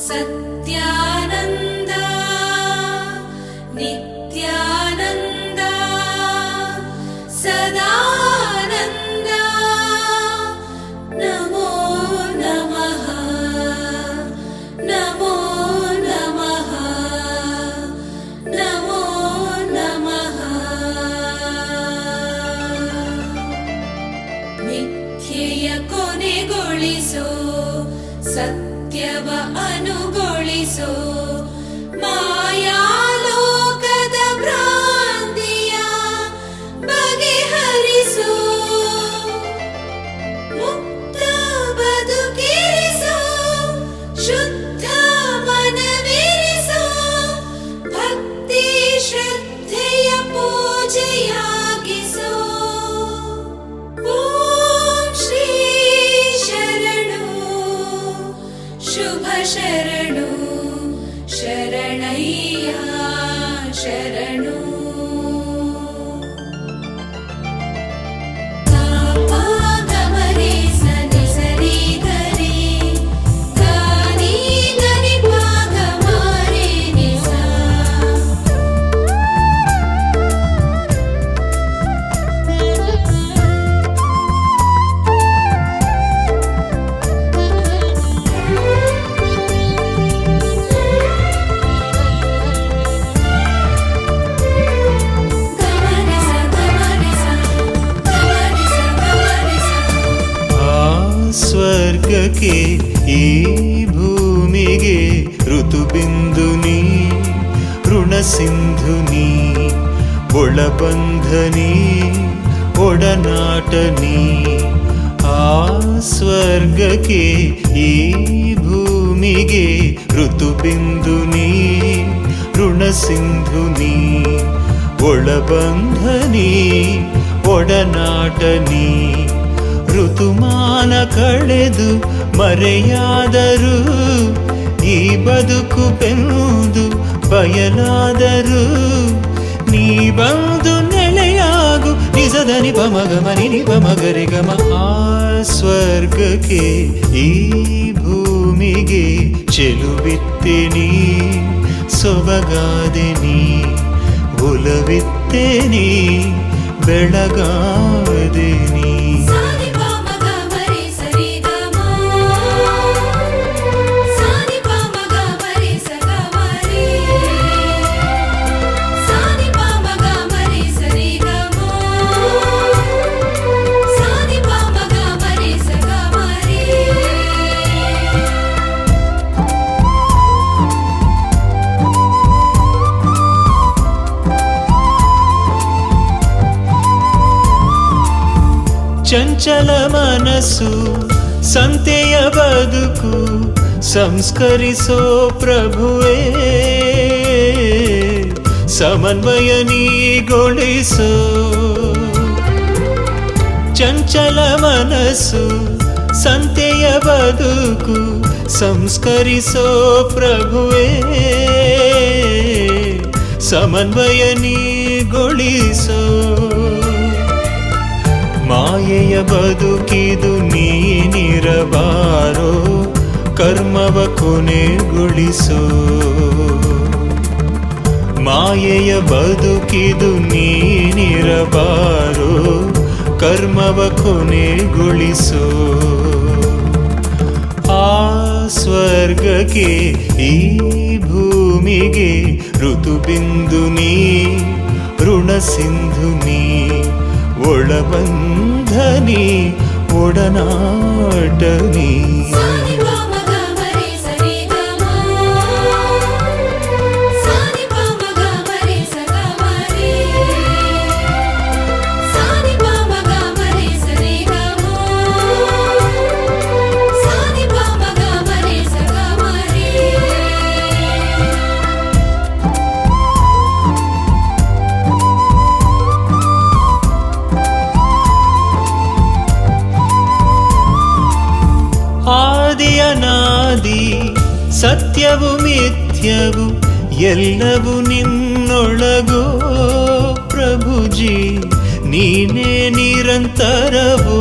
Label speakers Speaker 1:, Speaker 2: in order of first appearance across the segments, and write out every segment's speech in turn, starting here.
Speaker 1: ಸತ್ಯಾನಂದ ನಿತ್ಯಾನಂದ ಸದಾನಂದ ನಮೋ ನಮಃ ನಮೋ ನಮಃ ನಮೋ ನಮಃ. ಮಿಥ್ಯೆಯ ಕೊನೆಗೊಳಿಸೋ ಸತ್ಯವ ಅನುಗೊಳಿಸೋ ಮಾಯಾಲೋಕದ ಭ್ರಾಂತಿಯ ಬಗೆಹರಿಸೋ ಮುಕ್ತ ಬದುಕಿರಿಸೋ ಶುದ್ಧ ಮನವಿರಿಸೋ ಭಕ್ತಿ ಶ್ರದ್ಧೆಯ ಪೂಜೆಯಾಗಿಸೋ. ಓಂ ಶ್ರೀ ಶರಣು ಶುಭ ಶರಣು ಶರಣಯ್ಯ ಶರಣು.
Speaker 2: ಸ್ವರ್ಗಕ್ಕೆ ಈ ಭೂಮಿಗೆ ಋತುಬಿಂದು ನೀ ಋಣ ಸಿಂಧು ನೀ ಒಳಬಂಧ ನೀ ಒಡನಾಟ ನೀ. ಆ ಸ್ವರ್ಗಕ್ಕೆ ಈ ಭೂಮಿಗೆ ಋತುಬಿಂದು ನೀ ಋಣ ಸಿಂಧು ನೀ ಒಳಬಂಧ ನೀ ಒಡನಾಟ ನೀ. ಋತುಮಾನ ಕಳೆದು ಮರೆಯಾದರೂ ಈ ಬದುಕು ಬೆಂದು ಬಯಲಾದರೂ ನೀ ಬಂದು ನೆಲೆಯಾಗು ನಿಜದನಿ ಪಮಗಮನಿ ನಿಪಮಗರೆ ಗಮ. ಆ ಸ್ವರ್ಗಕ್ಕೆ ಈ ಭೂಮಿಗೆ ಚೆಲುವಿತ್ತೆ ನೀ ಸೊಬಗಾದೆ ನೀ ಒಲವಿತ್ತೆ ನೀ ಬೆಳಗಾದೆ ನೀ. ಚಂಚಲ ಮನಸ್ಸು ಸಂತೆಯ ಬದುಕು ಸಂಸ್ಕರಿಸೋ ಪ್ರಭುವೇ ಸಮನ್ವಯ ನೀಗೊಳಿಸೋ. ಚಂಚಲ ಮನಸ್ಸು ಸಂತೆಯ ಬದುಕು ಸಂಸ್ಕರಿಸೋ ಪ್ರಭುವೇ ಸಮನ್ವಯ ನೀಗೊಳಿಸೋ. ಮಾಯೆಯ ಬದುಕಿದು ನೀನಿರಬಾರೋ ಕರ್ಮವ ಕೊನೆಗೊಳಿಸೋ. ಮಾಯೆಯ ಬದುಕಿದು ನೀನಿರಬಾರೋ ಕರ್ಮವ ಕೊನೆಗೊಳಿಸೋ. ಆ ಸ್ವರ್ಗಕ್ಕೆ ಈ ಭೂಮಿಗೆ ಋತುಬಿಂದು ನೀ ಋಣ ಸಿಂಧು ನೀ ಒಳಬಂಧ ನೀ ಒಡನಾಟ ನೀ. ಆದಿಯನಾದಿ ಸತ್ಯವು ಮಿಥ್ಯವು ಎಲ್ಲವೂ ನಿನ್ನೊಳಗೋ ಪ್ರಭುಜಿ ನೀನೇ ನಿರಂತರವೋ.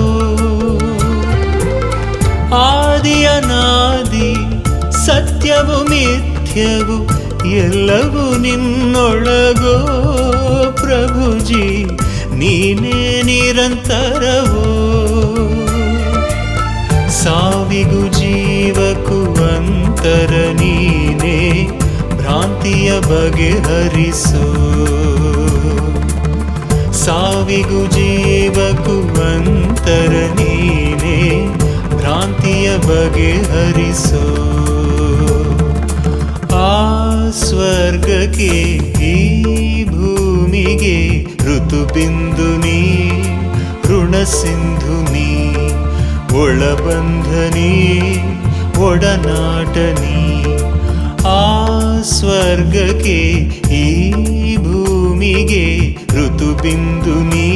Speaker 2: ಆದಿಯನಾದಿ ಸತ್ಯವು ಮಿಥ್ಯವು ಎಲ್ಲವೂ ನಿನ್ನೊಳಗೋ ಪ್ರಭುಜಿ ನೀನೇ ನಿರಂತರವೋ. ಸಾವಿಗೂ ಜೀವಕ್ಕೂ ಅಂತರ ನೀನೇ ಭ್ರಾಂತಿಯ ಬಗೆಹರಿಸೋ. ಸಾವಿಗೂ ಜೀವಕ್ಕೂ ಅಂತರ ನೀನೇ ಭ್ರಾಂತಿಯ ಬಗೆಹರಿಸೋ. ಆ ಸ್ವರ್ಗಕ್ಕೆ ಈ ಭೂಮಿಗೆ ಋತುಬಿಂದು ನೀ ಋಣ ಸಿಂಧು ನೀ ಒಳಬಂಧ ನೀ ಒಡನಾಟ ನೀ. ಆ ಸ್ವರ್ಗಕ್ಕೆ ಈ ಭೂಮಿಗೆ ಋತುಬಿಂದು ನೀ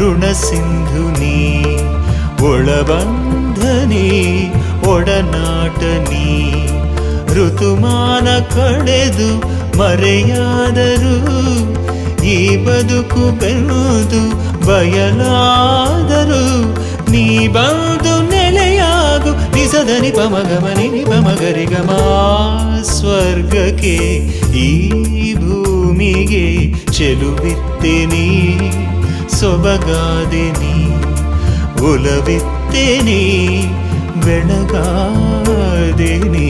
Speaker 2: ಋಣ ಸಿಂಧು ನೀ ಒಳಬಂಧ ನೀ ಒಡನಾಟ ನೀ. ಋತುಮಾನ ಕಳೆದು ಮರೆಯಾದರೂ ಈ ಬದುಕು ಬೆಳೆದು ಬಯಲಾದರೂ ನೀ ಬಂದು ನೆಲೆಯಾಗು ನಿಸದನಿ ಪಮಗಮನಿ ಪಮಗರಿಗಮ. ಸ್ವರ್ಗಕ್ಕೆ ಈ ಭೂಮಿಗೆ ಚೆಲುವಿತ್ತೆ ನೀ ಸೊಬಗಾದೆ ನೀ ಒಲವಿತ್ತೆ ನೀ ಬೆಳಗಾದೆ ನೀ.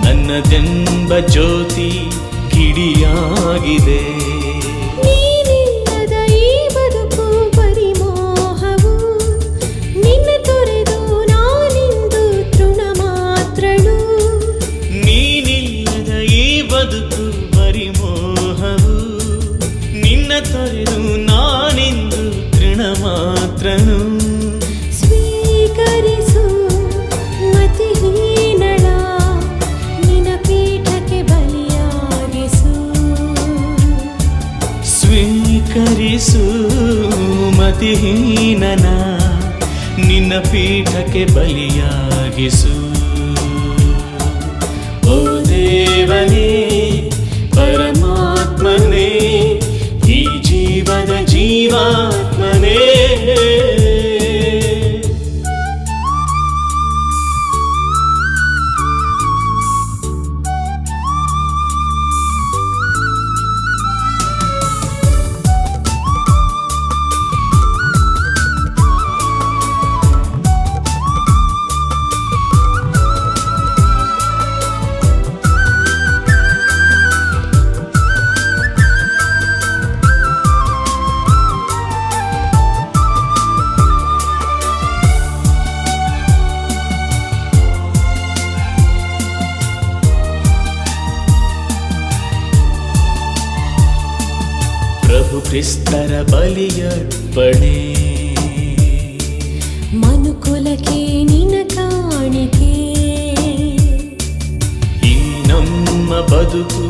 Speaker 3: ನನ್ನದೆಂಬ ಜ್ಯೋತಿ ಕಿಡಿಯಾಗಿದೆ.
Speaker 1: ನೀನಿಲ್ಲದ ಈ ಬದುಕು ಪರಿಮೋಹವು, ನಿನ್ನ ತೊರೆದು ನಾನಿಂದು ತೃಣ ಮಾತ್ರಳು.
Speaker 3: ನೀನಿಲ್ಲದ ಈ ಬದುಕು ಪರಿಮೋಹವು, ನಿನ್ನ ತೊರೆದು ನಾನಿಂದು ತೃಣ ಮಾತ್ರನು.
Speaker 1: ಸ್ವೀಕರಿಸು ಮತಿಹೀನಳ ನಿನ್ನ ಪೀಠಕ್ಕೆ ಬಲಿಯಾಗಿಸು.
Speaker 3: ಸ್ವೀಕರಿಸು ಮತಿಹೀನನ ನಿನ್ನ ಪೀಠಕ್ಕೆ ಬಲಿಯಾಗಿಸು. ಓ ದೇವನೇ ಪರಮಾತ್ಮನೇ ಈ ಜೀವದ ಜೀವಾತ್ಮನೇ. ಪ್ರಭು ಕ್ರಿಸ್ತರ ಬಲಿಯರ್ಪಣೆ.
Speaker 1: ಮನುಕುಲಕ್ಕೆ ನಿನ ಕಾಣಿಕೆ,
Speaker 3: ಈ ನಮ್ಮ ಬದುಕು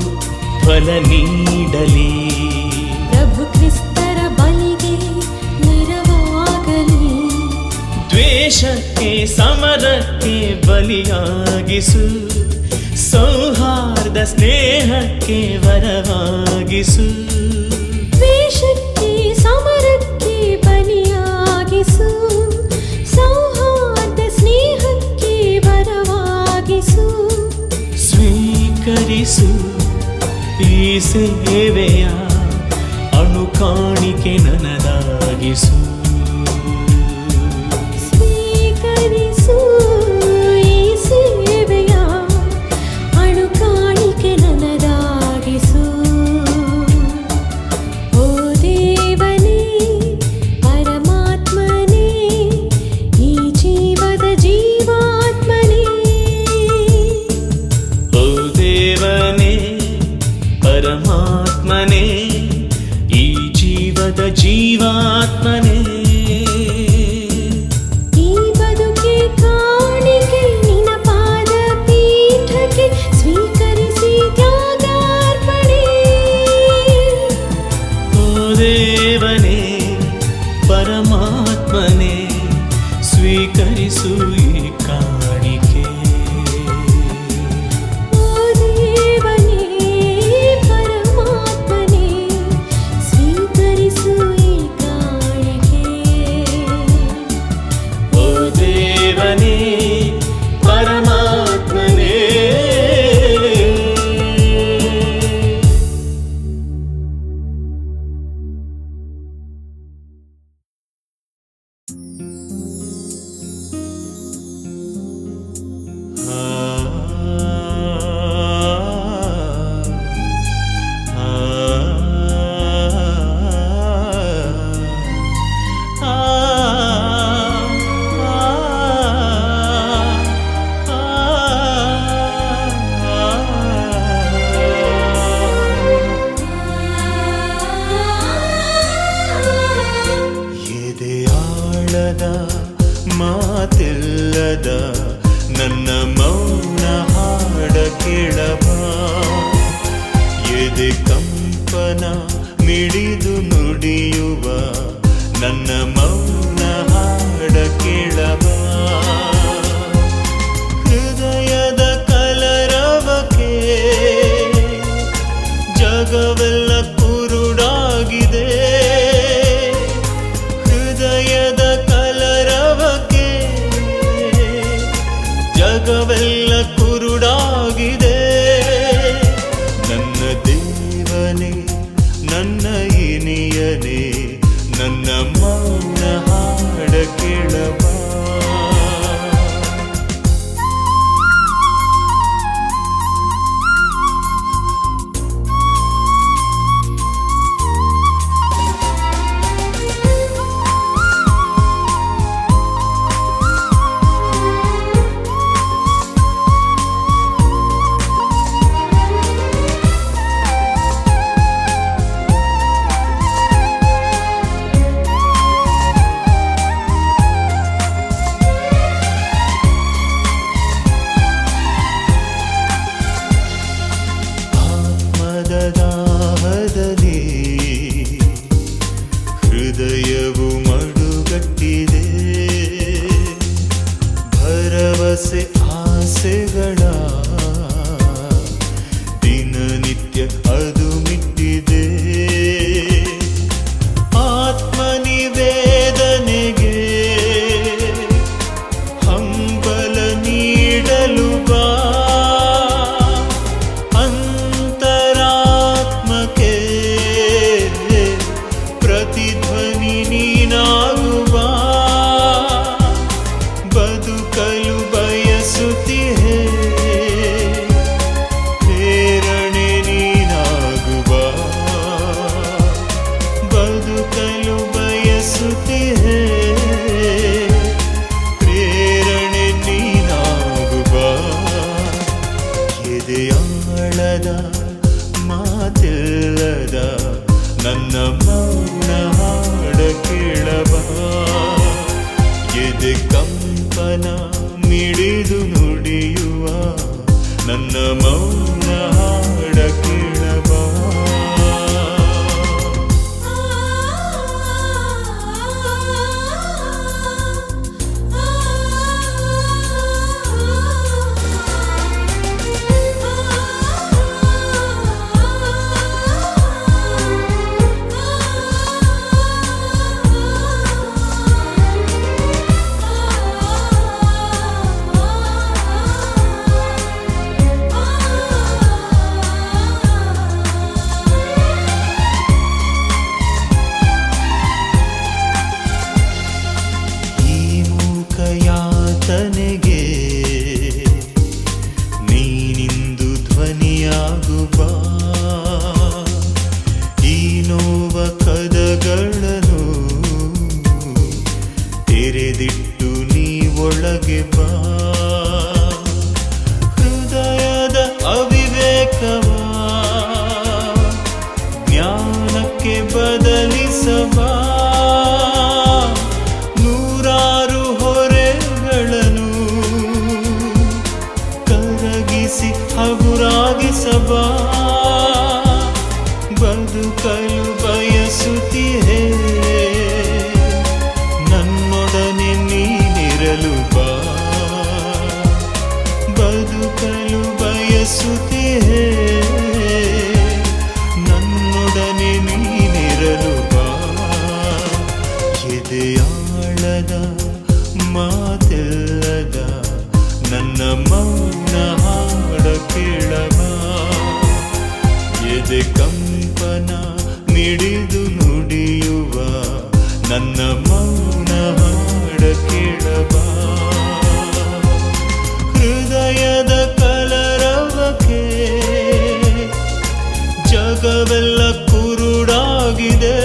Speaker 3: ಫಲ ನೀಡಲಿ.
Speaker 1: ಪ್ರಭು ಕ್ರಿಸ್ತರ ಬಲಿಗೆ ನೆರವಾಗಲಿ.
Speaker 3: ದ್ವೇಷಕ್ಕೆ ಸಮರಕ್ಕೆ ಬಲಿಯಾಗಿಸು, ಸೌಹಾರ್ದ ಸ್ನೇಹಕ್ಕೆ ವರವಾಗಿಸು.
Speaker 1: ದ್ವೇಷಕ್ಕೆ ಸಮರಕ್ಕೆ ಬಲಿಯಾಗಿಸು, ಸೌಹಾರ್ದ ಸ್ನೇಹಕ್ಕೆ ವರವಾಗಿಸು.
Speaker 3: ಸ್ವೀಕರಿಸು ಈ ಸೇವೆಯ ಅಣುಕಾಣಿಕೆ ನನದಾಗಿಸು.
Speaker 1: ಸ್ವೀಕರಿಸು ಈ ಸೇವೆಯ ಅಣುಕಾಣಿಕೆ ನನದಾಗಿಸು. ಓ ದೇವನೇ ಪರಮಾತ್ಮನೇ, ಈ ಜೀವದ ಜೀವಾತ್ಮನೇ.
Speaker 3: ಓ ದೇವನೇ ಪರಮಾತ್ಮನೇ, ಈ ಜೀವದ ಜೀವಾತ್ಮನೇ.
Speaker 1: ಈ ಬದುಕೆ ಕಾಣಿಕೆ ನಿನ್ನ ಪಾದ ಪೀಠಕ್ಕೆ, ಸ್ವೀಕರಿಸಿ ತ್ಯಾಗಾರ್ಪಣೆ.
Speaker 3: ಓ ದೇವನೇ ಪರಮಾತ್ಮನೇ, ಸ್ವೀಕರಿಸು ಈ ಕಾಣಿಕೆ.
Speaker 1: ಓ ದೇವನೇ ಪರಮಾತ್ಮನೇ, ಸ್ವೀಕರಿಸು ಈ ಕಾಣಿಕೆ.
Speaker 3: ಓ ದೇವನೇ ಪರಮಾತ್ಮನೇ.
Speaker 2: ಎದೆಯಾಳದ ಮಾತಿಲ್ಲದ ನನ್ನ ಮೌನ ಹಾಡ ಕೇಳಬಾ. ಎದೆ ಕಂಪನ ಮಿಡಿದು ನುಡಿಯುವ ನನ್ನ ಮೌನ ಹಾಡ ಕೇಳಬಾ. ಹೃದಯದ ಕಲರವಕ್ಕೆ ಜಗವೆಲ್ಲ ಕುರುಡಾಗಿದೆ. ಹೃದಯದ ಕಲರವಕ್ಕೆ ಜಗವೆಲ್ಲ ಕುರುಡಾಗಿದೆ. ನನ್ನ ದೇವನೇ ನನ್ನ ಇನಿಯನೇ, ನನ್ನ ಮೌನ ಹಾಡ ಕೇಳಬಾ. ದಾಹದಲ್ಲಿ ಹೃದಯವು ಮಡುಗಟ್ಟಿದೆ. ಭರವಸೆ ಆಸೆಗಳ ದಿನನಿತ್ಯ ಅದು ಮಿಟ್ಟಿದೆ. ಆತ್ಮನಿವೇದನೆಗೆ ಹಂಬಲ ನೀಡಲು ಬಾ. ಅಂತರಾತ್ಮಕ್ಕೆ ಪ್ರತಿಧ್ವನಿ ನೀನಾಗುವ. ಬದುಕಲು ಬಯಸುತ್ತಿಹೆ, ಪ್ರೇರಣೆ ನೀನಾಗುವ. ಬದುಕಲು ಬಯಸುತ್ತಿಹೆ, ಪ್ರೇರಣೆ ನೀನಾಗುವ. ಎದೆಯಾಳದ ಮಾತಿಲ್ಲದ ನನ್ನ ಮೌನ ಹಾಡ ಕೇಳಬಾ ಎದೆ ಕಂಪನ ಮಿಡಿದು ನುಡಿಯುವ ನನ್ನ ಮೌನ ಹಾಡ ಕೇಳಬಾ ಯಾತನೆಗೆ ನೀನಿಂದು ಧ್ವನಿಯಾಗು ಬಾ ಈ ನೋವ ಕದಗಳನ್ನು ತೆರೆದಿಟ್ಟು ನೀ ಒಳಗೆ ಬಾ ಹೃದಯದ ಅವಿವೇಕವಾ ಜ್ಞಾನಕ್ಕೆ ಬದಲಿಸಬಾ ಹಗುರಾಗಿಸಬಾ ಬದುಕಲು ಬಯಸುತ್ತಿಹೆ ನನ್ನೊಡನೆ ನೀನಿರಲು ಬಾ ಬದುಕಲು ಬಯಸುತ್ತಿಹೆ ನನ್ನೊಡನೆ ನೀನಿರಲು ಬಾ ಎದೆಯಾಳದ ಮಾತೆಲ್ಲದ ನನ್ನ ಮೌನ ಹಾಡ ಕೇಳಬಾ ಎದೆ ಕಂಪನ ಮಿಡಿದು ನುಡಿಯುವ ನನ್ನ ಮೌನ ಹಾಡ ಕೇಳಬಾ ಹೃದಯದ ಕಲರವಕ್ಕೆ ಜಗವೆಲ್ಲ ಕುರುಡಾಗಿದೆ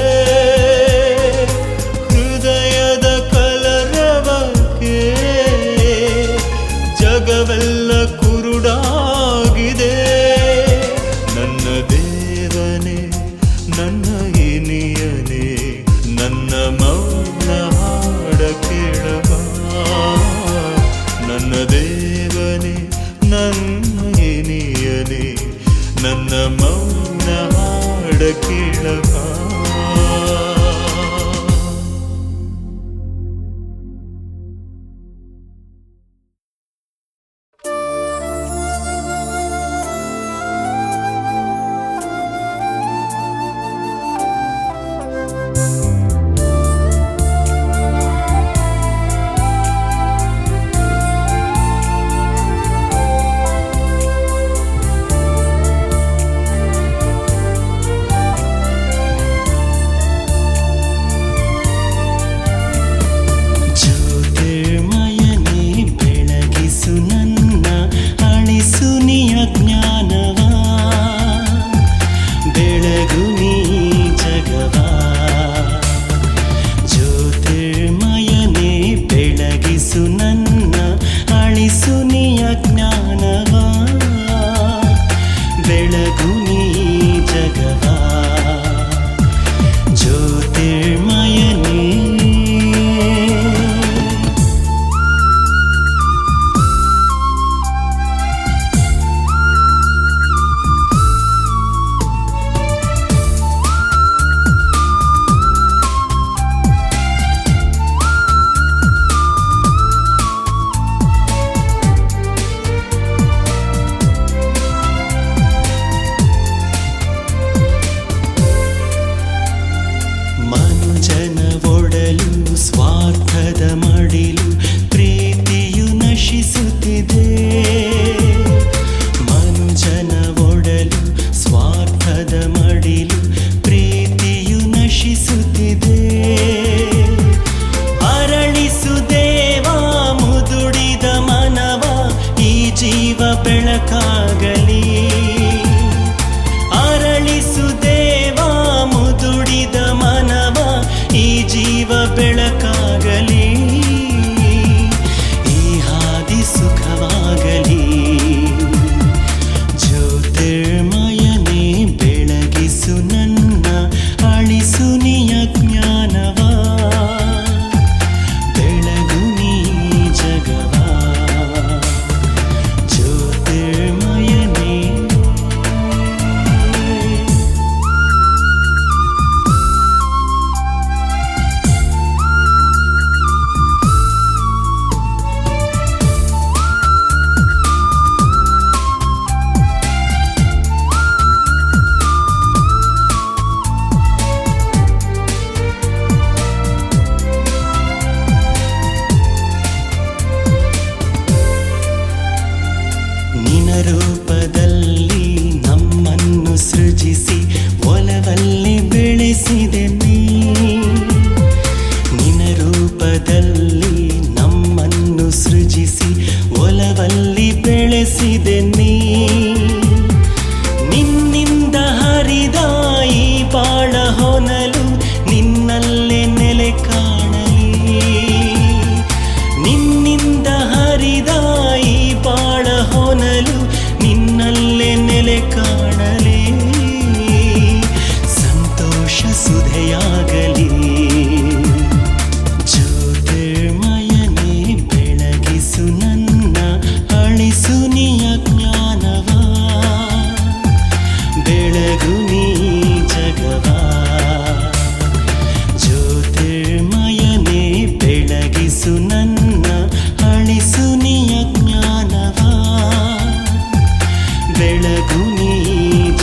Speaker 2: ಹೃದಯದ ಕಲರವಕ್ಕೆ ಜಗವೆಲ್ಲ ಕುರುಡಾಗಿದೆ ನನ್ನ ದೇವನೇ ನನ್ನ ಇನಿಯನೇ ನನ್ನ ಮೌನ ಹಾಡ ಕೇಳಬಾ ನನ್ನ ದೇವನೇ ನನ್ನ ಇನಿಯನೇ ನನ್ನ ಮೌನ ಹಾಡ ಕೇಳಬಾ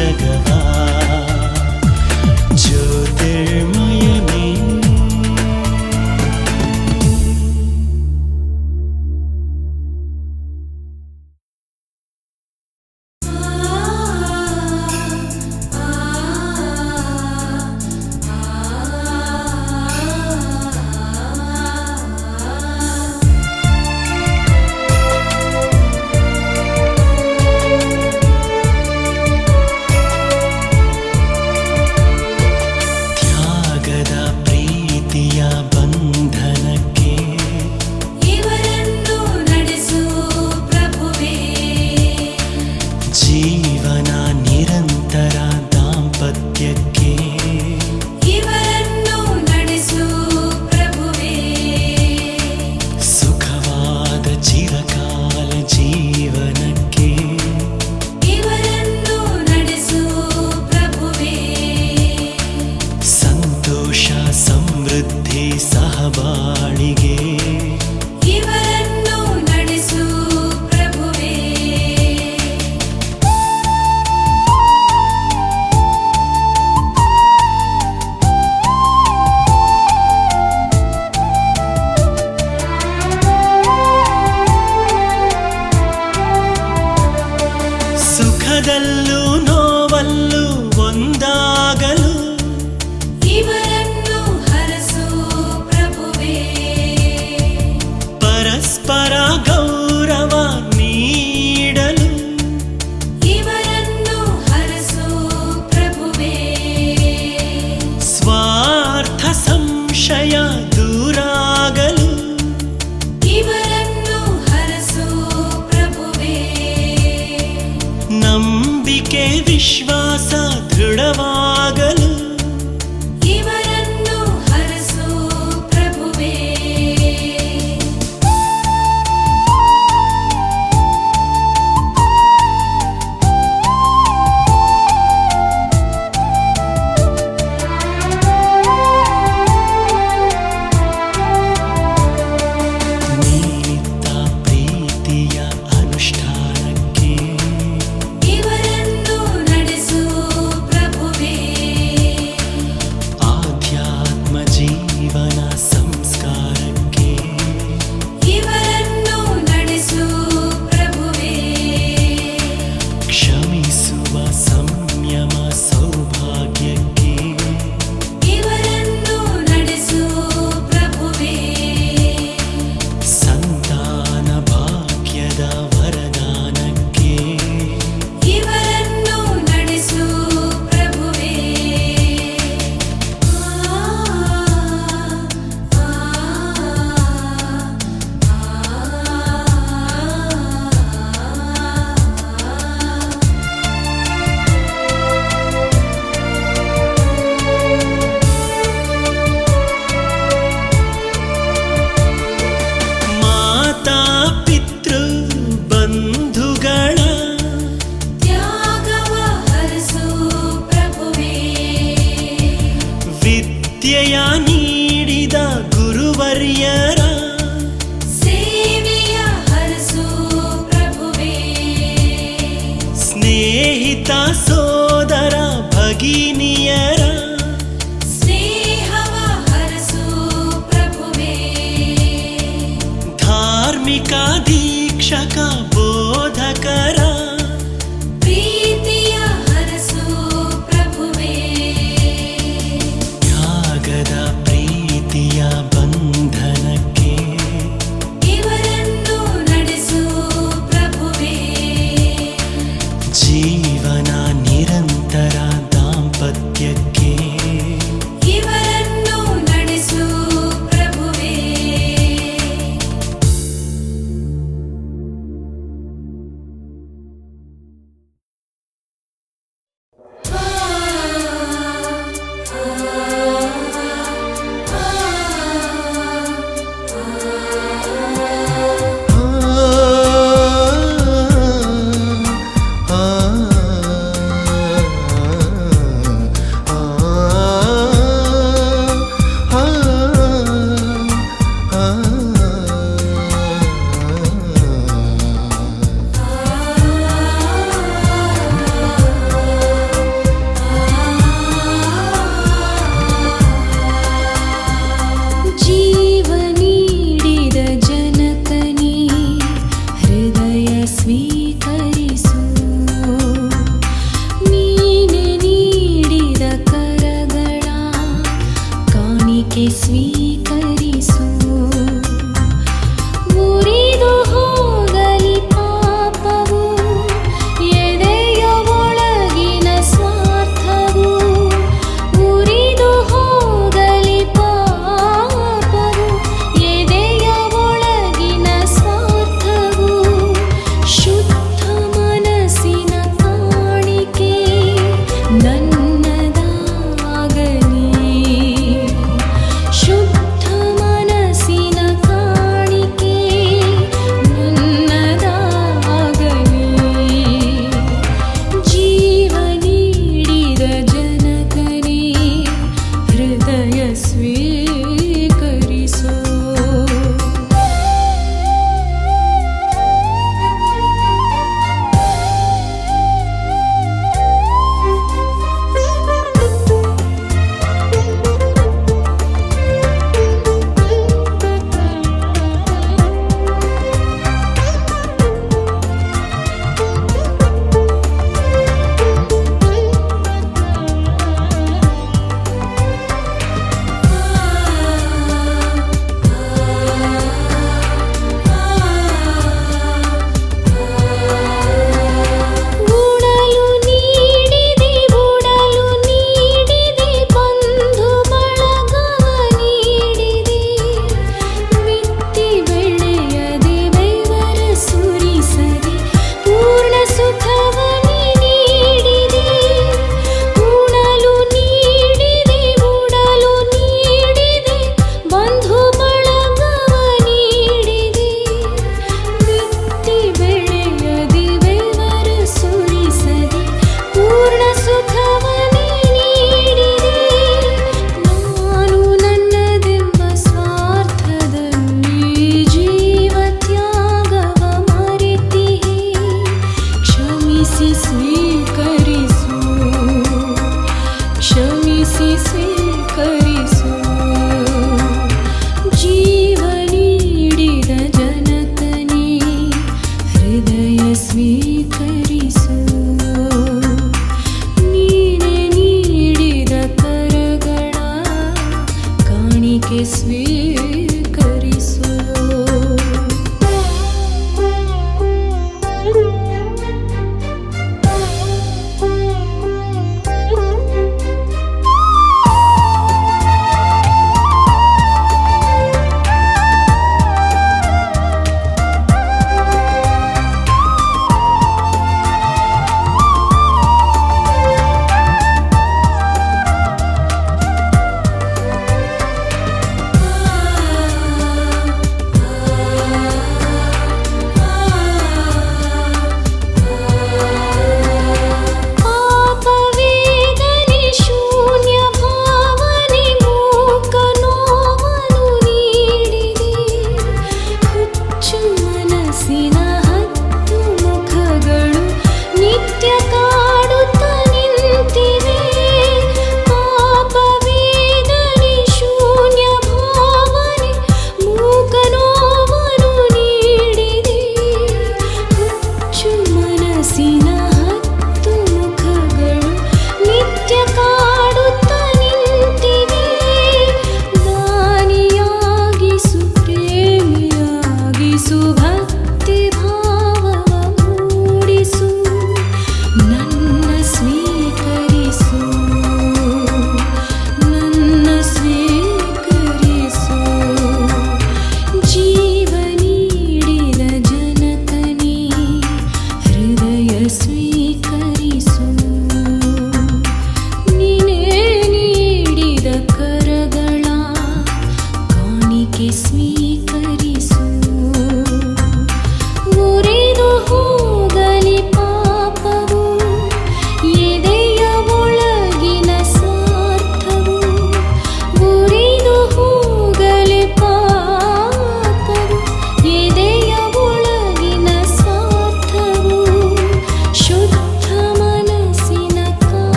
Speaker 3: ಜಗವಾ ಜ್ಯೋತಿರ್ಮಯನೇ. ತ್ಯಾಗದ ಪ್ರೀತಿಯ ಬಂಧನಕ್ಕೆ
Speaker 1: ಇವರನ್ನು ನಡೆಸು ಪ್ರಭುವೇ,
Speaker 3: ಜೀವನ ನಿರಂತರ ದಾಂಪತ್ಯಕ್ಕೆ
Speaker 1: ಇವರನ್ನು ನಡೆಸು ಪ್ರಭುವೇ,
Speaker 3: ಸುಖವಾದ ಚಿರಕಾಲ ಜೀವನಕ್ಕೆ
Speaker 1: ಇವರನ್ನು ನಡೆಸು ಪ್ರಭುವೇ,
Speaker 3: ಸಂತೋಷ ಸಮೃದ್ಧಿ ಸಹಬಾಳಿಗೆ
Speaker 1: ಇವರನ್ನು ನಡೆಸು ಪ್ರಭುವೇ.
Speaker 3: ಸುಖದಲ್ಲೂ ನೋವಲ್ಲೂ ಒಂದಾಗಲು
Speaker 1: ಇವರನ್ನು ಹರಸು ಪ್ರಭುವೇ,
Speaker 3: ಪರಸ್ಪರ ಗೌರವ ನೀಡಲು
Speaker 1: ಇವರನ್ನು ಹರಸು ಪ್ರಭುವೇ,
Speaker 3: ಸ್ವಾರ್ಥ ಸಂಶಯ ದೂರಾಗಲು
Speaker 1: ಇವರನ್ನು ಹರಸು ಪ್ರಭುವೇ,
Speaker 3: ನಂಬಿಕೆ ವಿಶ್ವಾಸ ದೃಢವಾಗಲು
Speaker 1: ಇವರನ್ನು ಹರಸು ಪ್ರಭುವೇ.
Speaker 3: ನೀನಿತ್ತ ಪ್ರೀತಿಯ ಅನುಷ್ಠಾನಕ್ಕೆ
Speaker 1: ಇವರನ್ನು ನಡೆಸು ಪ್ರಭುವೇ,
Speaker 3: ಆಧ್ಯಾತ್ಮ ಜೀವನ ಸಂಸ್ಕಾರಕ್ಕೆ
Speaker 1: ಇವರನ್ನು ನಡೆಸು ಪ್ರಭುವೇ,
Speaker 3: ಕ್ಷಮಿಸುವ ಸಂಯಮ ಸೌಭಾಗ್ಯಕ್ಕೆ
Speaker 1: ಇವರನ್ನು ನಡೆಸು ಪ್ರಭುವೇ,
Speaker 3: ಸಂತಾನ ಭಾಗ್ಯದ ವರದಾನಕ್ಕೆ
Speaker 1: ಇವರನ್ನು ನಡೆಸು ಪ್ರಭುವೇ.
Speaker 3: ಮಾತಾ ಪಿತೃ ಬಂಧುಗಳ
Speaker 1: ತ್ಯಾಗವ ಹರಸು ಪ್ರಭುವೇ,
Speaker 3: ವಿದ್ಯೆಯ ನೀಡಿದ ಗುರುವರ್ಯರ
Speaker 1: ಸೇವೆಯ ಹರಸು ಪ್ರಭುವೇ,
Speaker 3: ಸ್ನೇಹಿತ ಸೋದರ ಭಗಿನಿಯರ
Speaker 1: ಸ್ನೇಹವ ಹರಸು ಪ್ರಭುವೇ,
Speaker 3: ಧಾರ್ಮಿಕ ದೀಕ್ಷಕ ಬೋಧಕರ
Speaker 1: ಪ್ರೀತಿಯ ಹರಸು ಪ್ರಭುವೇ,
Speaker 3: ತ್ಯಾಗದ ಪ್ರೀತಿಯ ಬಂಧನಕ್ಕೆ
Speaker 1: ಇವರನ್ನು ನಡೆಸು ಪ್ರಭುವೇ,
Speaker 3: ಜೀವನ ನಿರಂತರ ದಾಂಪತ್ಯಕ್ಕೆ
Speaker 1: ಕಾಣಿಕೆ ಸ್ವೀಕರಿಸು. ಮುರಿದು ಹೋಗಲಿ ಪಾಪವು, ಎದೆಯ ಒಳಗಿನ ಸ್ವಾರ್ಥವು. ಮುರಿದು ಹೋಗಲಿ ಪಾಪವು, ಎದೆಯ ಒಳಗಿನ ಸ್ವಾರ್ಥವು. ಶುದ್ಧ ಮನಸ್ಸಿನ ಕಾಣಿಕೆ ನನ್ನದಾಗಲಿ. ಶುದ್ಧ ಮನಸ್ಸಿನ ಕಾಣಿಕೆ ನನ್ನದಾಗಲಿ. ಜೀವ ನೀಡಿದ ಜನಕನೇ, ಹೃದಯ ಸ್ವೀಕರಿಸು. ಉಡಲು ನೀಡಿದೆ, ಉಡಲು ನೀಡಿದೆ, ಬಂಧು ಬಳಗವ ನೀಡಿದೆ. ಬಿತ್ತಿ ಬೆಳೆಯದೆ ಬೆವರ ಸುರಿಸದೆ ಪೂರ್ಣ ಸುಖವ ನೀಡಿದೆ. ಉಡಲು ನೀಡಿದೆ, ಉಡಲು ನೀಡಿದೆ, ಬಂಧು ಬಳಗವ ನೀಡಿದೆ. ಬಿತ್ತಿ ಬೆಳೆಯದೆ ಬೆವರ ಸುರಿಸದೆ ಪೂರ್ಣ ಸುಖವ ನೀಡಿದೆ. ನಾನು ನನ್ನದೆಂಬ ಸ್ವಾರ್ಥದಲ್ಲಿ ಜೀವ ತ್ಯಾಗವ ಮರೆತಿಹೆ. ಕ್ಷಮಿಸಿ ಸ್ವೀಕರಿಸು, ಕ್ಷಮಿಸಿ ಸ್ವೀಕರಿಸು. ಜೀವ ನೀಡಿದ ಜನಕನೇ, ಹೃದಯ ಸ್ವೀಕರಿಸು. ನೀನೆ ನೀಡಿದ ಕರಗಳ ಕಾಣಿಕೆ ಸ್ವೀಕರಿಸು.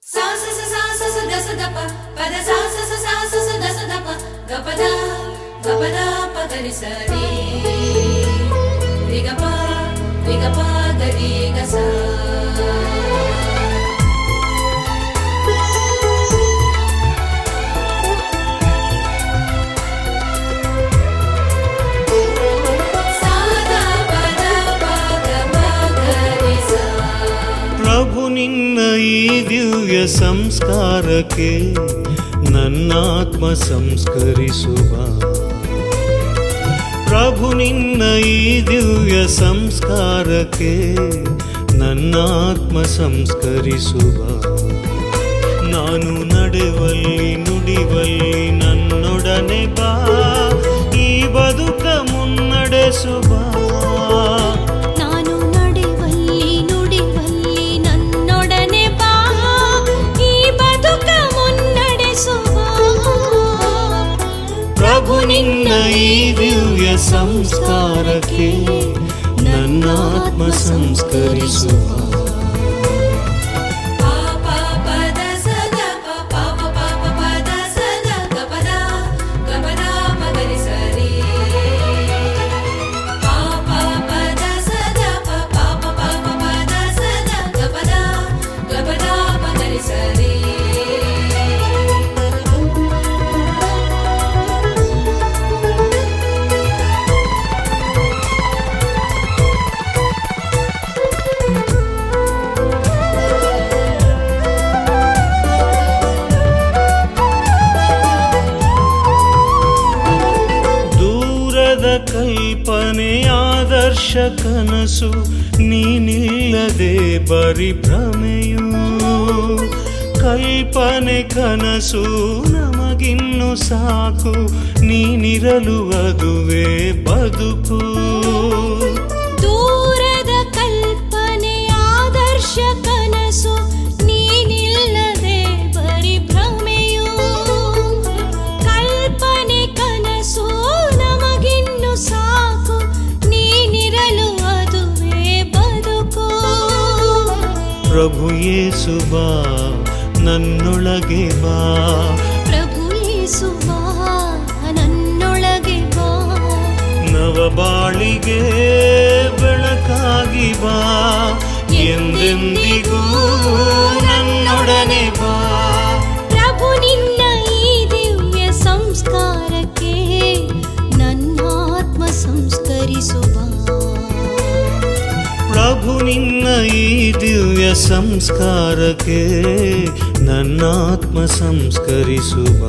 Speaker 1: sa sa sa sa sa sa da sa da pa pa da sa sa sa sa sa sa da sa da pa ga pa da pa ga ni sa ni ga pa ga ni ga sa.
Speaker 2: ಪ್ರಭು ನಿನ್ನ ಈ ದಿವ್ಯ ಸಂಸ್ಕಾರಕ್ಕೆ ನನ್ನಾತ್ಮ ಸಂಸ್ಕರಿಸುವ. ಪ್ರಭು ನಿನ್ನ ಈ ದಿವ್ಯ ಸಂಸ್ಕಾರಕ್ಕೆ ನನ್ನಾತ್ಮ ಸಂಸ್ಕರಿಸುವ. ನಾನು ನಡೆವಲ್ಲಿ ನುಡಿವಲ್ಲಿ ನನ್ನೊಡನೆ ಬಾ, ಈ ಬದುಕ ಮುನ್ನಡೆಸುವ. ಪ್ರಭು ನಿನ್ನ ಈ ದಿವ್ಯ ಸಂಸ್ಕಾರಕ್ಕೆ ನನ್ನಾತ್ಮ ಸಂಸ್ಕರಿಸುವ. ಕಲ್ಪನೆ ಆದರ್ಶ ಕನಸು ನೀನಿಲ್ಲದೆ ಬರಿ ಭ್ರಮೆಯು. ಕಲ್ಪನೆ ಕನಸು ನಮಗಿನ್ನು ಸಾಕು, ನೀನಿರಲು ಅದುವೇ ಬದುಕು.
Speaker 1: ದೂರದ ಕಲ್ಪನೆ ಆದರ್ಶ ಕನಸು ನೀನಿಲ್ಲದೆ ಬರಿ ಭ್ರಮೆಯು. ಕಲ್ಪನೆ ಕನಸು ನಮಗಿನ್ನು ಸಾಕು, ನೀನಿರಲು ಅದುವೇ ಬದುಕು.
Speaker 2: ಪ್ರಭು ಯೇಸು ಬಾ, ನನ್ನೊಳಗೆ ಬಾ.
Speaker 1: ಪ್ರಭು ಯೇಸು ಬಾ, ನನ್ನೊಳಗೆ ಬಾ.
Speaker 2: ನವ ಬಾಳಿಗೆ ಬೆಳಕಾಗಿ ಬಾ, ಎಂದೆಂದಿಗೂ ನನ್ನೊಡನೆ ಬಾ.
Speaker 1: ಪ್ರಭು ನಿನ್ನ ಈ ದಿವ್ಯ ಸಂಸ್ಕಾರಕ್ಕೆ ನನ್ನಾತ್ಮ ಸಂಸ್ಕರಿಸುವ.
Speaker 2: ಪ್ರಭು ನಿನ್ನ ಈ ದಿವ್ಯ ಸಂಸ್ಕಾರಕ್ಕೆ ನನ್ನಾತ್ಮ ಸಂಸ್ಕರಿಸುವ.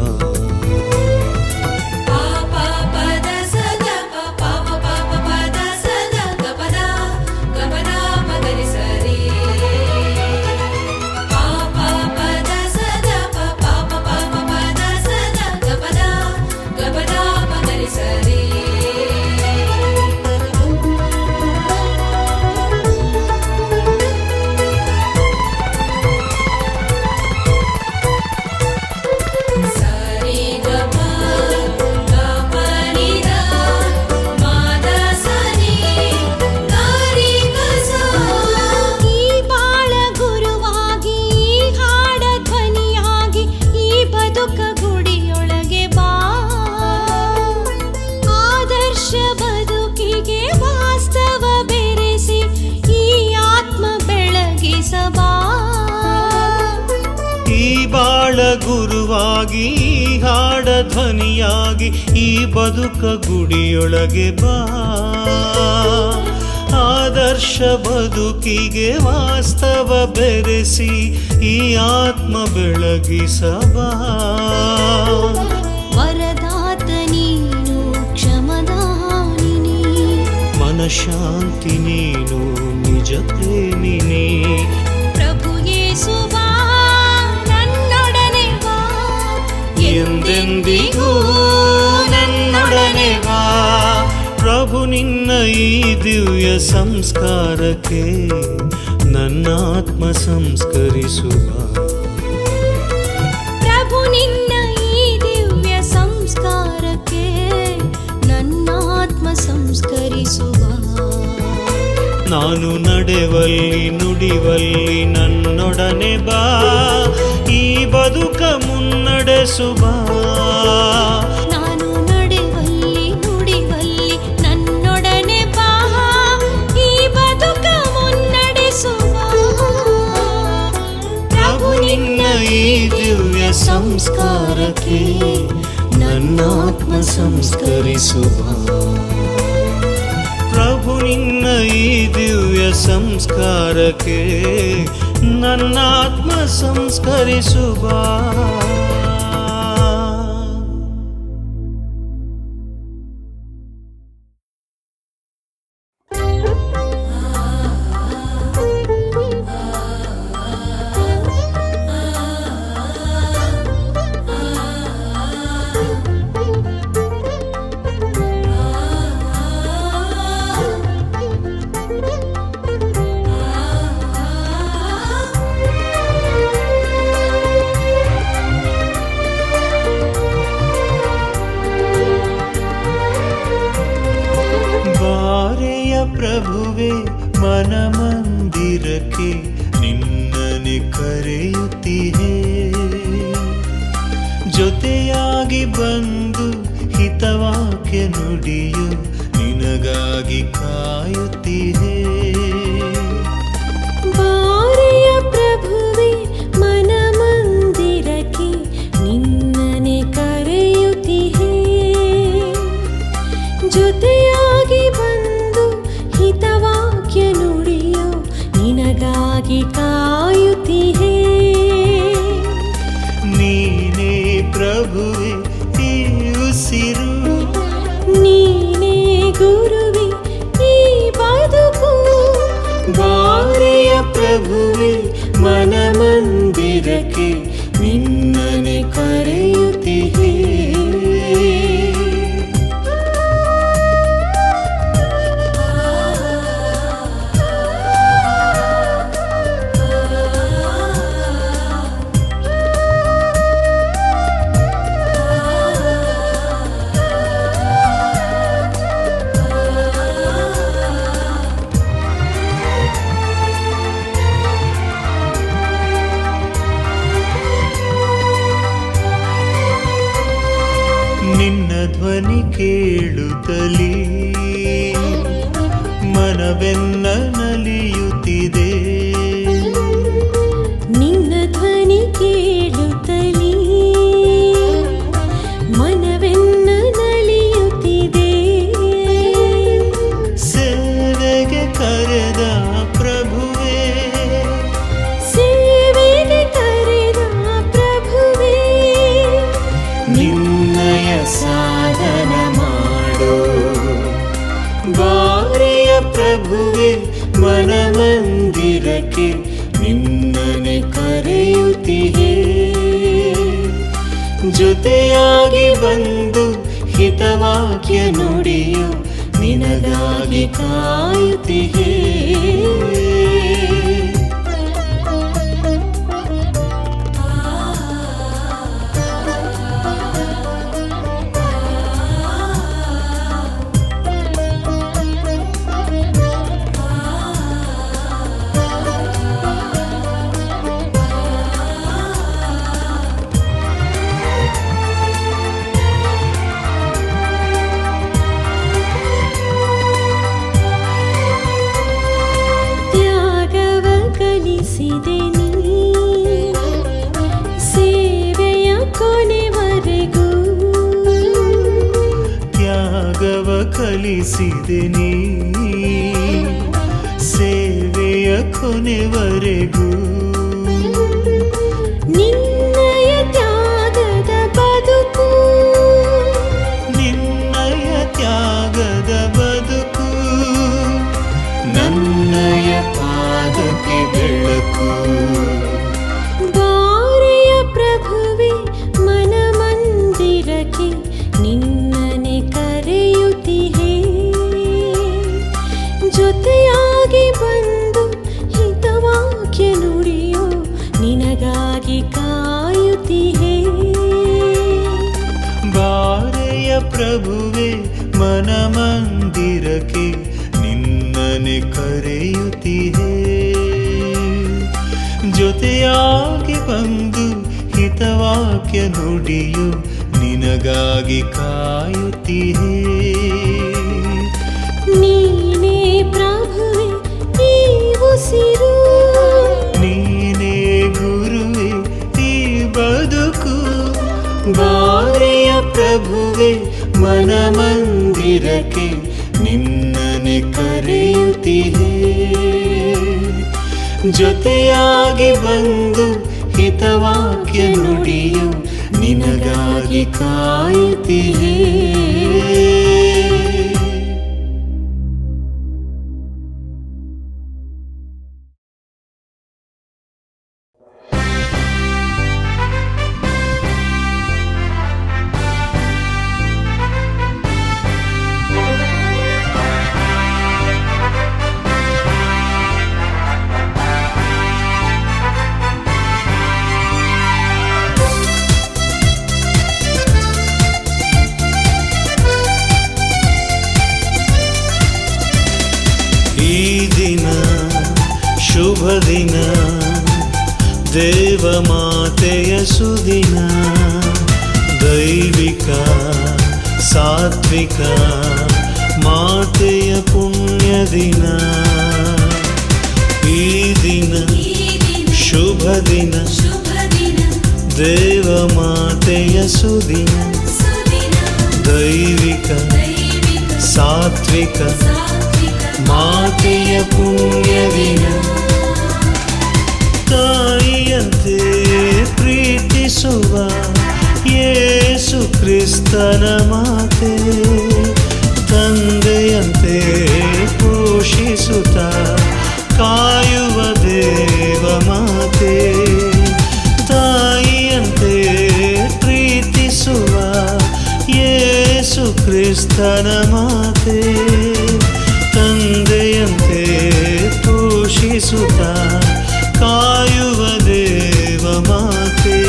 Speaker 2: ಗುರುವಾಗಿ ಹಾಡ ಧ್ವನಿಯಾಗಿ ಈ ಬದುಕ ಗುಡಿಯೊಳಗೆ ಬಾ. ಆದರ್ಶ ಬದುಕಿಗೆ ವಾಸ್ತವ ಬೆರೆಸಿ ಈ ಆತ್ಮ ಬೆಳಗಿಸಬಾ.
Speaker 1: ವರದಾತ ನೀನು, ಕ್ಷಮದಾನಿನಿ,
Speaker 2: ಮನಶಾಂತಿ ನೀನು, ನಿಜ ಪ್ರೇಮಿನಿ.
Speaker 1: ಪ್ರಭು ಯೇಸು ಬಾ,
Speaker 2: ಎಂದೆಂದಿಗೂ ನನ್ನೊಡನೆ ಬಾ. ಪ್ರಭು ನಿನ್ನ ಈ ದಿವ್ಯ ಸಂಸ್ಕಾರಕ್ಕೆ ನನ್ನಾತ್ಮ ಸಂಸ್ಕರಿಸುವ.
Speaker 1: ಪ್ರಭು ನಿನ್ನ ಈ ದಿವ್ಯ ಸಂಸ್ಕಾರಕ್ಕೆ ನನ್ನಾತ್ಮ ಸಂಸ್ಕರಿಸುವ.
Speaker 2: ನಾನು ನಡೆವಲ್ಲಿ ನುಡಿವಲ್ಲಿ ನನ್ನೊಡನೆ ಬಾ, ಬದುಕ ಮುನ್ನಡೆಸುವ
Speaker 1: ನಾನು ನಡೆವಲ್ಲಿ ನುಡಿವಲ್ಲಿ ನನ್ನೊಡನೆ ಬಾ ಈ ಬದುಕ ಮುನ್ನಡೆಸುವ
Speaker 2: ಪ್ರಭು ನಿನ್ನ ಈ ದಿವ್ಯ ಸಂಸ್ಕಾರಕ್ಕೆ ನನ್ನಾತ್ಮ ಸಂಸ್ಕರಿಸುವ ಪ್ರಭು ನಿನ್ನ ಈ ದಿವ್ಯ ಸಂಸ್ಕಾರಕ್ಕೆ ನನ್ನಾತ್ಮ ಸಂಸ್ಕರಿಸುವ ಪ್ರಭುವೆ ಮನ ಮಂದಿರಕ್ಕೆ ನಿನ್ನನೆ ಕರೆಯುತ್ತೀಹೆ ಜೊತೆಯಾಗಿ ಬಂದು ಹಿತವಾಕ್ಯ ನುಡಿಯು ನಿನಗಾಗಿ ಕಾಯುತ್ತೀಹೆ
Speaker 1: ಬಾರೆಯ ಪ್ರಭುವೆ ಮನ ಮಂದಿರಕ್ಕೆ ನಿನ್ನನೆ ಕರೆಯುತ್ತೀಹೆ ಜೊತೆಯಾಗಿ ಬಂದು ಹಿತವಾಕ್ಯ ನುಡಿಯೋ ನಿನಗಾಗಿ ಕಾಯುತ್ತೀಹೆ
Speaker 2: ನೀನೇ ಪ್ರಭುವೆ ಈ ಉಸಿರು
Speaker 1: ನೀನೇ ಗುರುವೆ ಈ ಬದುಕು
Speaker 2: ಬಾರೆಯ ಪ್ರಭುವೆ ಮನ ಮಂದಿರಕ್ಕೆ ನಿನ್ನನೆ ಕರೆಯುತ್ತೀಹೆ ನಿನ್ನ ಧ್ವನಿ ಕೇಳುತ್ತಲೀ ಮನವೆನ್ನ ನಲಿಯುತ್ತಿದೆ
Speaker 1: ನಿನ್ನ ಧ್ವನಿ ಕೇಳುತ್ತಲೀ ಮನವೆನ್ನ ನಲಿಯುತ್ತಿದೆ
Speaker 2: ಸೇವೆಗೆ ಕರೆದ ಪ್ರಭುವೇ
Speaker 1: ಸೇವೆಗೆ ಕರೆದ ಪ್ರಭುವೇ
Speaker 2: ನಿನ್ನಯ ಸಾಧನ ಮಾಡೋ ಬಾರೆಯ ಪ್ರಭುವೆ ಮನ ಮಂದಿರಕ್ಕೆ ನಿನ್ನನೆ ಕರೆಯುತ್ತೀಹೆ ಜೊತೆಯಾಗಿ ಬಂದು ಹಿತವಾಕ್ಯ ನುಡಿಯು ನಿನಗಾಗಿ ಕಾಯುತ್ತೀಹೆ ಕಲಿಸಿದೆ ನೀ ಸೇವೆಯ ಕೊನೆವರೆಗೂ
Speaker 1: ನಿನ್ನಯ ತ್ಯಾಗದ ಬದುಕು
Speaker 2: ನಿನ್ನಯ ತ್ಯಾಗದ ಬದುಕು ನನ್ನಯ ಪಾದಕ್ಕೆ ಬೆಳಕು
Speaker 1: ಬಾರೆಯ ಪ್ರಭುವೆ ಮನ ಮಂದಿರಕ್ಕೆ ನಿನ್ನನೆ ಕರೆಯುತ್ತೀಹೆ ಜೊತೆಯಾಗಿ ಬಂದು ಹಿತವಾಕ್ಯ ನುಡಿಯೋ ನಿನಗಾಗಿ ಕಾಯುತ್ತೀಹೆ
Speaker 2: ಬಾರೆಯ ಪ್ರಭುವೆ ಮನ ಮಂದಿರಕ್ಕೆ ನಿನ್ನನೆ ಕರೆಯುತ್ತೀಹೆ ಜೊತೆಯಾಗಿ ಬಂದು ಹಿತವಾಕ್ಯ ನುಡಿಯು ನಿನಗಾಗಿ ಕಾಯುತ್ತಿದೆ.
Speaker 4: ನೀನೇ ಪ್ರಭುವೆ ಈ ಉಸಿರು,
Speaker 2: ನೀನೇ ಗುರುವೆ ಈ ಬದುಕು. ಬಾರೆಯ ಪ್ರಭುವೆ ಮನ ಮಂದಿರಕ್ಕೆ ನಿನ್ನನೆ ಕರೆಯುತ್ತಿದೆ. ಜೊತೆಯಾಗಿ ಬಂದು ಹಿತವಾಕ್ಯ ನುಡಿಯು ನಿನಗಾಗಿ ಕಾಯುತ್ತಿದೆ.
Speaker 3: ಶುಭ ದಿನ, ದೇವ ಮಾತೆಯ ಸುದಿನ, ದೈವಿಕ ಸಾತ್ವಿಕ ಮಾತೆಯ ಪುಣ್ಯ ದಿನ. ಈ ದಿನ ಶುಭ ದಿನ, ದೇವ ಮಾತೆಯ ಸುದಿನ, ದೈವಿಕ ಸಾತ್ವಿಕ ಮಾತೆಯ ಪುಣ್ಯ ದಿನ. ತಾಯಿಯಂತೆ ಪ್ರೀತಿಸುವ ಯೇಸು ಕ್ರಿಸ್ತನ ಮಾತೆ, ತಂದೆಯಂತೆ ಪೋಷಿಸುತ್ತ ಕಾಯುವ ದೇವ ಮಾತೆ. ತಾಯಿಯಂತೆ ಪ್ರೀತಿಸುವ ಯೇಸು ಕ್ರಿಸ್ತನ ಮಾತೆ, ತಂದೆಯಂತೆ ಪೋಷಿಸುತ್ತ ಕಾಯುವ ದೇವ ಮಾತೆ.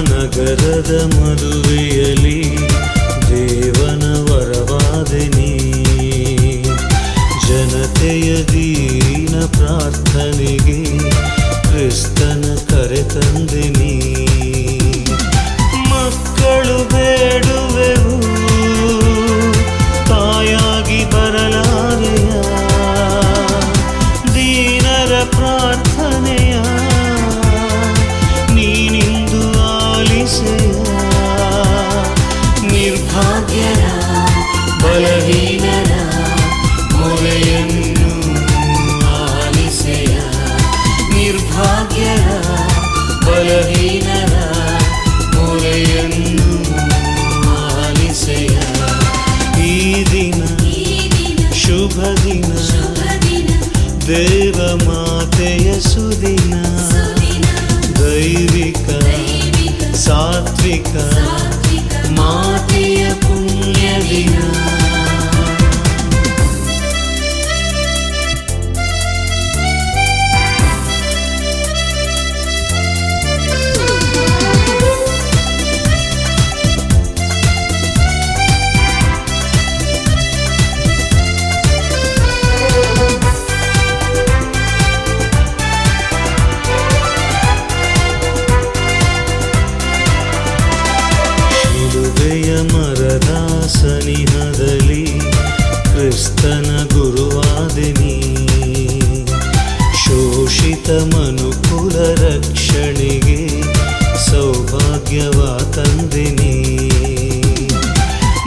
Speaker 3: ನಗರದ ಮದುವೆಯಲ್ಲಿ ದೇವನ ವರವಾದೆ ನೀ, ಜನತೆಯ ದೀನ ಪ್ರಾರ್ಥನೆಗೆ ಕ್ರಿಸ್ತನ ಕರೆತಂದೆ ನೀ. ಮಕ್ಕಳು ಬೇಡುವೆವು ತಾಯಾಗಿ ಬರಲಾರೆಯ, ದೀನರ ಪ್ರಾರ್ಥನೆಯ ನೀನಿಂದು ಆಲಿಸೆಯ. ನಿರ್ಭಾಗ್ಯರ ಬಲಹೀನರ ಮೊರೆಯನ್ನು ಆಲಿಸೆಯ. ನಿರ್ಭಾಗ್ಯರ ಬಲಹೀನರ ಮೊರೆಯನ್ನು ಆಲಿಸೆಯ. ಈ ದಿನ ಶುಭ ದಿನ, ದೇವ ಮಾತೆಯ ಸುದಿನ, ದೈವಿಕ ಸಾತ್ವಿಕ ಮಾತೆಯ ಪುಣ್ಯ ದಿನ. ಮರದ ಸನಿಹದಲ್ಲಿ ಕ್ರಿಸ್ತನ ಗುರುವಾದೆ ನೀ, ಶೋಷಿತ ಮನುಕುಲ ರಕ್ಷಣೆಗೆ ಸೌಭಾಗ್ಯವ ತಂದೆ ನೀ.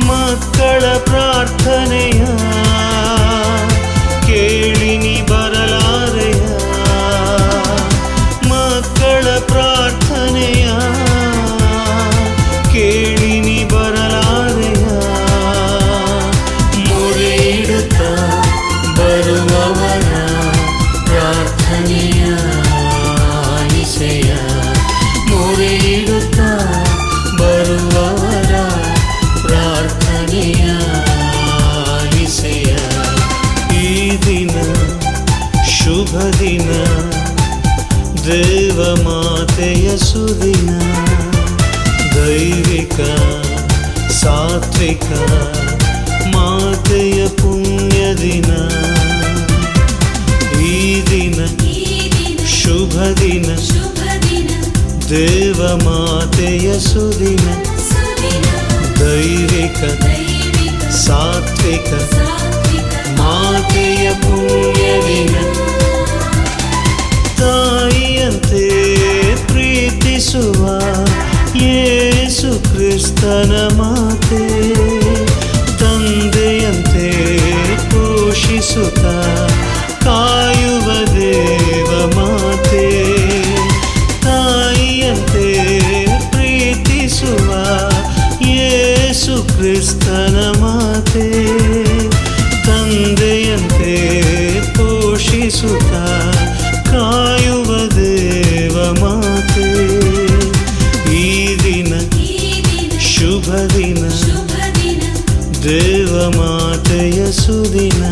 Speaker 3: ಮಕ್ಕಳ ಪ್ರಾರ್ಥನೆಯ ಕೇಳಿ ನೀ ಬರಲಾರೆಯ, ಮಕ್ಕಳ ಪ್ರಾರ್ಥನೆಯ ಕೇಳಿ ನೀ ಬರಲಾರೆಯ. ದೈವಿಕ ಸಾತ್ವಿಕ ಮಾತೆಯ ಪುಣ್ಯ ದಿನ. ಈ ದಿನ ಶುಭ ದಿನ, ದೇವ ಮಾತೆಯ ಸುದಿನ. ದೈವಿಕ ಸಾತ್ವಿಕ ಮಾತೆಯ ಪುಣ್ಯ ದಿನ. ತಾಯಿಯಂತೆ ಪ್ರೀತಿಸುವ ಯೇಸು ಕ್ರಿಸ್ತನ ಮಾತೆ, ತಂದೆಯಂತೆ ಪೋಷಿಸುತ್ತ ಕಾಯುವ ದೇವ ಮಾತೆ. ತಾಯಿಯಂತೆ ಪ್ರೀತಿಸುವ ಯೇಸು ಕ್ರಿಸ್ತನ ಮಾತೆ, ತಂದೆಯಂತೆ ಪೋಷಿಸುತ್ತ ಕಾಯುವ ದೇವ ಮಾತೆ. ಈ ದಿನ ಶುಭ ದಿನ, ದೇವ ಮಾತೆಯ ಸುದಿನ.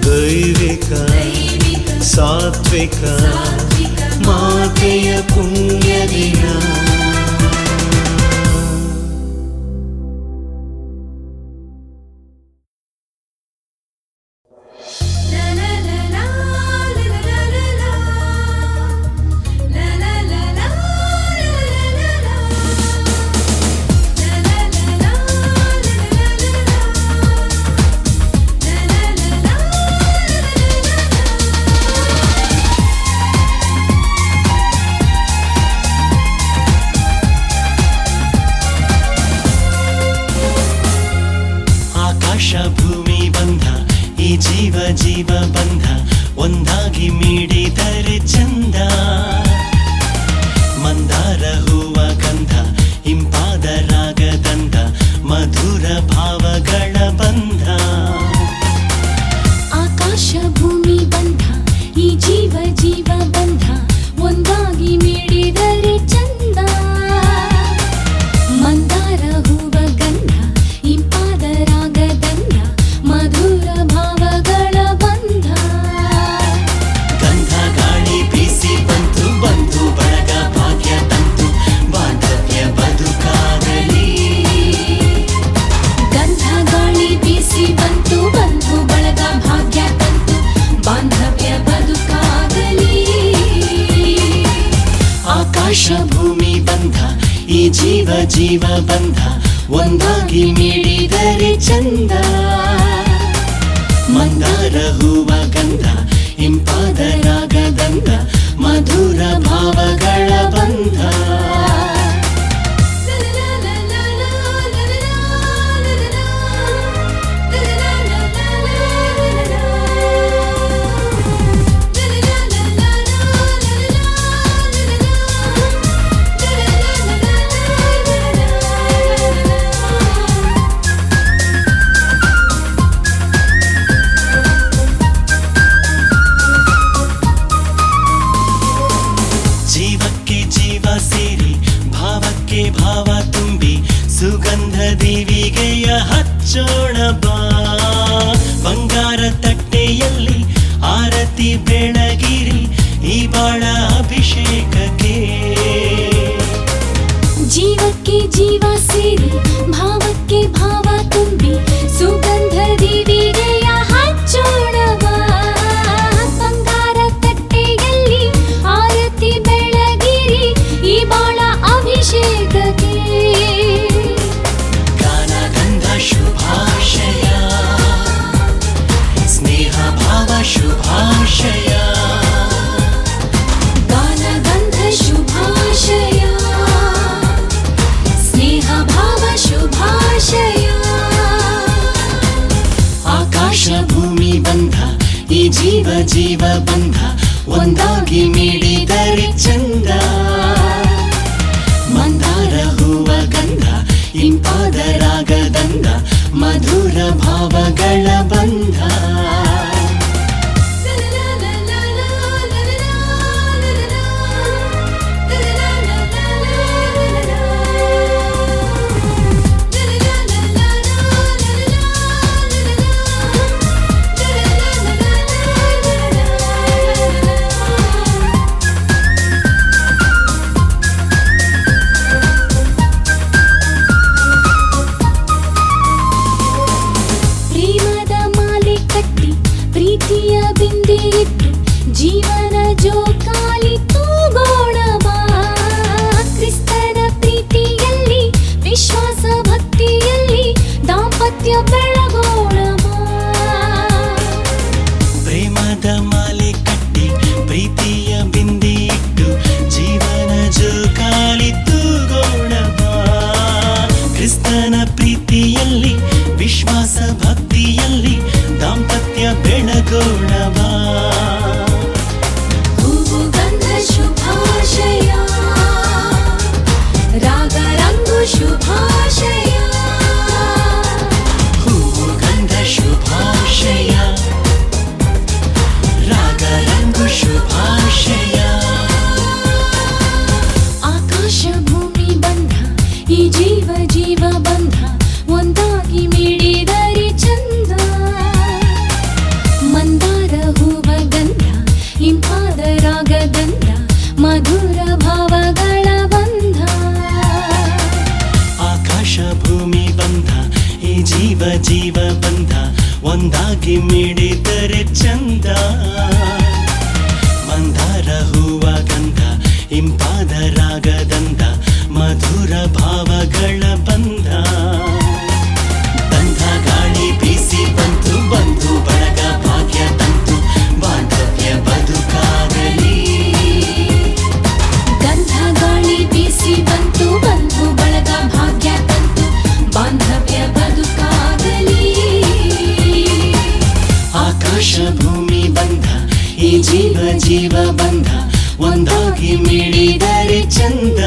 Speaker 3: ದೈವಿಕ ಸಾತ್ವಿಕ ಮಾತೆಯ ಪುಣ್ಯ ದಿನ.
Speaker 2: ಭೂಮಿ ಬಂಧ ಈ ಜೀವ ಜೀವ ಬಂಧ ಒಂದಾಗಿ ಮಿಡಿದರೆ ಚಂದ. ಮಂದಾರ ಹೂವ ಗಂಧ ಇಂಪಾದ ರಾಗದಂಧ ಮಧುರ ಭಾವಗಳ ಬಂಧ.
Speaker 4: ಆಕಾಶ ಭೂಮಿ ಬಂಧ ಈ ಜೀವ ಜೀವ ಬಂಧ ಒಂದಾಗಿ ಮಿಡಿದರೆ ಚಂದ. ಮಂದಾರ ಹೂವ ಗಂಧ ಇಂಪಾದ ರಾಗದಂಧ ಮಧುರ ಭಾವಗಳ ಬಂಧ.
Speaker 2: ಗಂಧ ಗಾಳಿ ಬೀಸಿ ಬಂತು ಬಂಧು ಬಳಗ ಭಾಗ್ಯ ತಂತು ಬಾಂಧವ್ಯ ಬದುಕಾಗಲಿ.
Speaker 4: ಗಂಧ ಗಾಳಿ ಬೀಸಿ ಬಂತು ಬಂಧು ಬಳಗ ಭಾಗ್ಯ ತಂತು ಬಾಂಧವ್ಯ ಬದುಕಾಗಲಿ.
Speaker 2: ಆಕಾಶ ಭೂಮಿ ಬಂಧ ಈ ಜೀವ ಜೀವ ಬಂಧ ಒಂದಾಗಿ ಮಿಡಿದರೆ ಚಂದ. ಮಂದಾರ ಹೂವ ಗಂಧ ಇಂಪಾದ ರಾಗದಂಧ ಮಧುರ ಭಾವಗಳ ಬಂಧ. ಜೀವಕ್ಕೆ ಜೀವ ಸೇರಿ ಭಾವಕ್ಕೆ ಭಾವ ತುಂಬಿ ಸುಗಂಧ ದೀವಿಗೆಯ ಹಚ್ಚೋಣ ಬಾ. ಬಂಗಾರ ತಟ್ಟೆಯಲ್ಲಿ ಆರತಿ ಬೆಳಗಿರಿ ಈ ಬಾಳ ಅಭಿಷೇಕಕ್ಕೆ.
Speaker 4: ಜೀವಕ್ಕೆ ಜೀವ ಸೇರಿ ಭಾವಕ್ಕೆ ಭಾವ ತುಂಬಿ ಸುಗಂಧ ದೀವಿಗೆಯ ಹಚ್ಚೋಣವ. ಬಂಗಾರ ತಟ್ಟೆಯಲ್ಲಿ ಆರತಿ ಬೆಳಗಿರಿ ಈ ಬಾಳ ಅಭಿಷೇಕಕ್ಕೆ.
Speaker 2: ಗಾನಗಂಧ ಶುಭಾಶಯ ಸ್ನೇಹ ಭಾವ ಶುಭಾಶಯ.
Speaker 4: ಗಾನಗಂಧ ಶುಭಾಶಯ ಸ್ನೇಹ ಭಾವ ಶುಭಾಶಯ.
Speaker 2: ಆಕಾಶ ಭೂಮಿ ಬಂಧ ಈ ಜೀವ ಜೀವ ಬಂಧ ಒಂದಾಗಿ ಮಿಡಿದರೆ ಚಂದ. ಮಂದಾರ ಹೂವ ಗಂಧ ಇಂಪಾದ ರಾಗದಂಧ ಮಧುರ ಭಾವಗಳ ಬಂಧ.
Speaker 4: ದಾಂಪತ್ಯ ಬೆಳಗೋಣ ಬಾ.
Speaker 2: ಪ್ರೇಮದ ಮಾಲೆ ಕಟ್ಟಿ ಪ್ರೀತಿಯ ಬಿಂದಿ ಇಟ್ಟು ಜೀವನ ಜೋಕಾಲಿ ತೂಗೋಣ ಬಾ. ಕ್ರಿಸ್ತನ ಪ್ರೀತಿಯಲ್ಲಿ ವಿಶ್ವಾಸ ಭಕ್ತಿಯಲ್ಲಿ ದಾಂಪತ್ಯ ಬೆಳಗೋಣ ಬಾ.
Speaker 4: ಹೂವು ಗಂಧ ಶುಭಾಶಯ, ರಾಗ ರಂಗು ಶುಭಾಶಯ.
Speaker 2: ಹೂವು ಗಂಧ ಶುಭಾಶಯ, ರಾಗ ರಂಗು ಶುಭಾಶಯ.
Speaker 4: ಆಕಾಶ ಭೂಮಿ ಬಂಧ, ಈ ಜೀವ ಜೀವ ಬಂಧ ಒಂದಾಗಿ ಮಿಡಿದರೆ ಚಂದ. ಮಂದಾರ ಹೂವ ಗಂಧ, ಇಂಪಾದ ರಾಗದಂಧ, ಮಧುರ ಭಾವಗಳ ಬಂಧ.
Speaker 2: ಆಕಾಶ ಭೂಮಿ ಬಂಧ, ಈ ಜೀವ ಜೀವ ಬಂಧ ಒಂದಾಗಿ ಮಿಡಿದರೆ ಚಂದ. ಮಂದಾರ ಹೂವ ಗಂಧ, ಇಂಪಾದ ರಾಗದಂಧ, ಮಧುರ ಭಾವಗಳ ಬಂಧ. ಬಂಧ ಗಾಳಿ ಬೀಸಿ ಬಂತು, ಬಂಧು ಬಳಗ ಭಾಗ್ಯ ತಂತು, ಬಾಂಧವ್ಯ ಬದುಕಾಗಲಿ.
Speaker 4: ಗಂಧ ಗಾಳಿ ಬೀಸಿ ಬಂತು, ಬಂಧು ಬಳಗ ಭಾಗ್ಯ ತಂತು, ಬಾಂಧವ್ಯ ಬದುಕಾಗಲಿ.
Speaker 2: ಆಕಾಶ ಭೂಮಿ ಬಂಧ, ಈ ಜೀವ ಜೀವ ಬಂಧ ಒಂದಾಗಿ ಮಿಡಿದರೆ ಚಂದ.